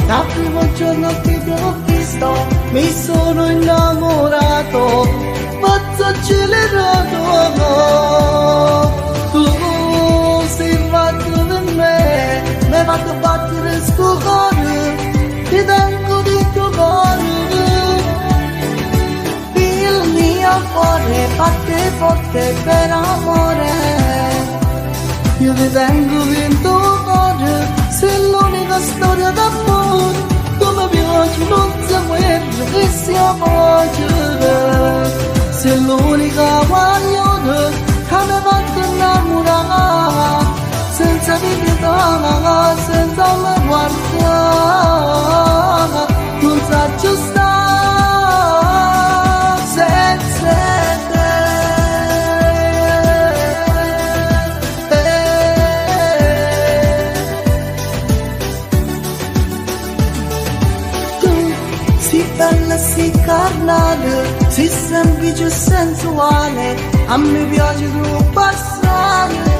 dal primo giorno che ti ho visto mi sono innamorato, pazzo accelerato. Tu sei fatto per me, mi hai fatto battere sto cuore, ti tengo di tuo cuore. Il mio cuore batte forte per amore, io ti tengo in tuo cuore, sei l'unica storia d'amore, come piace non saperlo che sia facile, sei l'unica guaglione che mi ha fatto innamorare, senza vivere, senza me guardare, non saggio stare senza te. Si bella, si carnale, si semplice e sensuale, a me piace tu passare.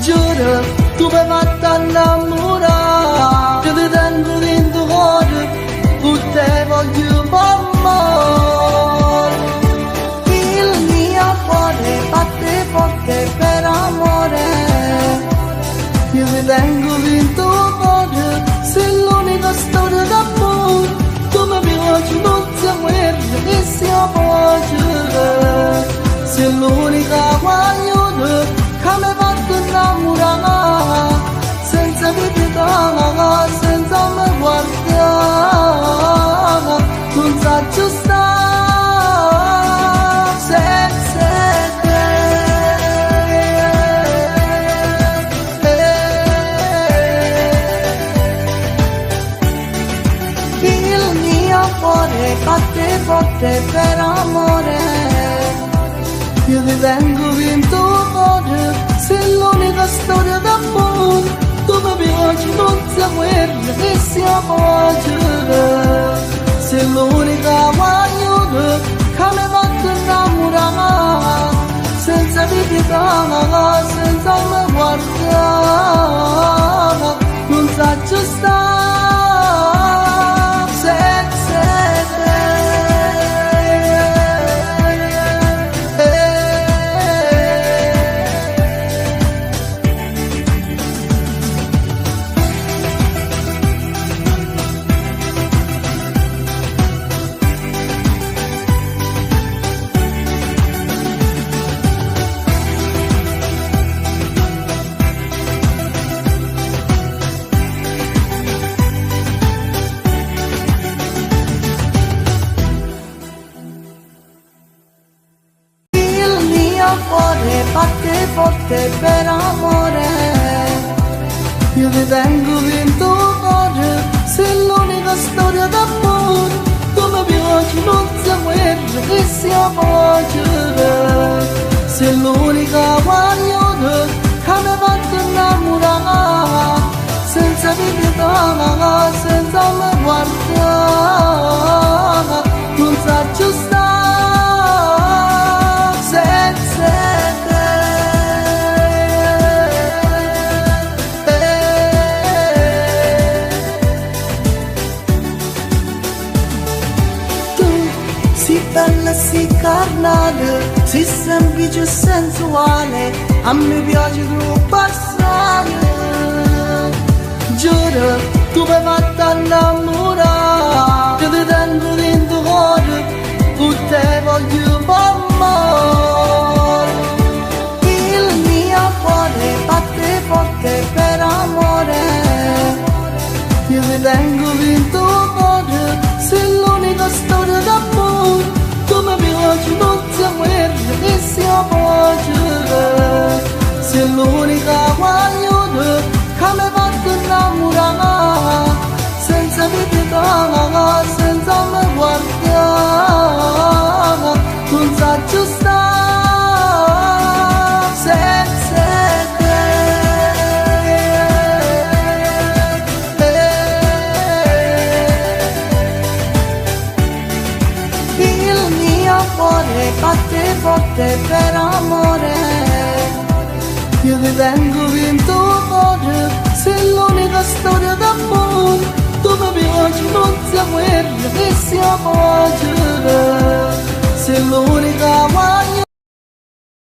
Giuro, tu mi hai fatto innamorare, ti tengo dentro cuore, tu te voglio amare. Il mio cuore batte forte per amore, io ti tengo dentro cuore, sei l'unica storia d'amore, come piace non saperlo che sia facile, sei l'unica guaglione che mi ha fatto innamorare, senza vedere, senza me guardare, non saggio stare senza te. Il mio cuore batte forte per amore, io ti tengo in tuo cuore, sei l'unica storia d'amore, tu mi piaci non saperlo che sia facile, sei l'unica guaglione che mi ha fatto innamorare, senza vivere, senza me guardare, non saggio stare senza te. Cuore batte forte per amore, io ti tengo in tuo cuore, sei l'unica storia d'amore, come piace non saperlo che sia facile, sei l'unica guaglione che mi ha fatto innamorare, senza vivere, senza me guardare, non saggio stare senza te. Tu si bella, si carnale, si semplice e sensuale, a me piace tu passare. Giuro, tu mi hai fatto innamorare, io ti tengo dentro cuore, tu te voglio amare. Il mio cuore batte forte per amore, io ti tengo in tuo cuore, sei l'unica storia d'amore, come piace non saperlo che sia facile, sei l'unica guaglione che mi ha fatto innamorare, senza vedere, senza me guardare, non saggio stare senza te. Il mio cuore batte forte per amore, io ti tengo in tuo cuore, sei l'unica storia d'amore, sia facile, sei l'unica guaglia